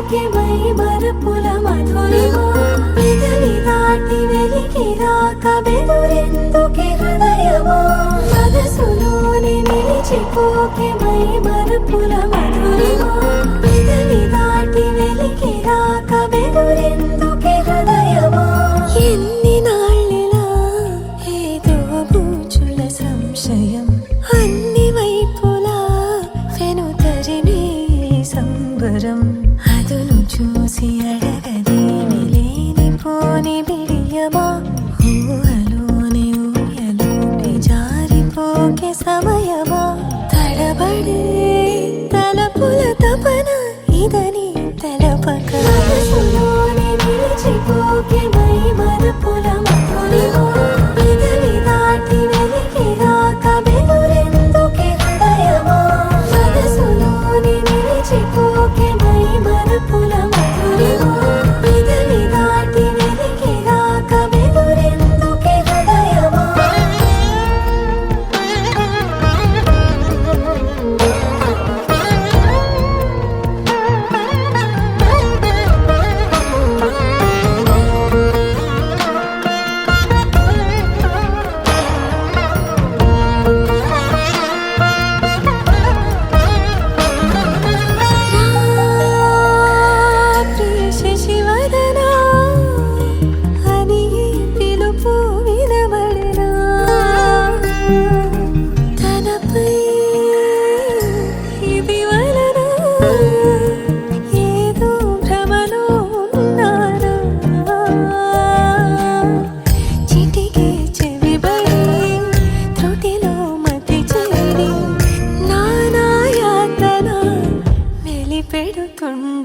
మరిచిపోకే my మరపుల Madhurima పెదవి దాటి వెలికి రాక బెదురెందుకే హృదయమా మనసులోనే నిలిచిపోకే మై మరపుల మధురిమా పెదవి దాటి వెలికి రాక బెదురెందుకే హృదయమా ఎన్ని నాళ్ళిలా ఏదో బూచుల సంశయం అన్ని వైపులా వెనుతరినే సంబరం అదును చూసి అడగదేమి లేనిపోని బిడియమా ఊహలోని ఊయలోని జారిపోకే సమయమా తడబడే తలపుల తపన ఇదని తెలపక మనసులోని నిలిచిపోకే మై మరపుల మధురిమా పెదవి దాటి వెలికి రాక బెదురెందుకే హృదయమా మనసులోని నిలిచిపోకే మై మరపుల మధురిమా పెదవి దాటి వెలికి రాక బెదురెందుకే హృదయమా శశివదనా అని పిలుపు వినబడరా తనపై ఇది వలన ఏదో భ్రమలో ఉన్నారా చిటికే చెవిబడి త్రుటిలో మతి చేరి నానాయాతన వెలిపెడుతుండ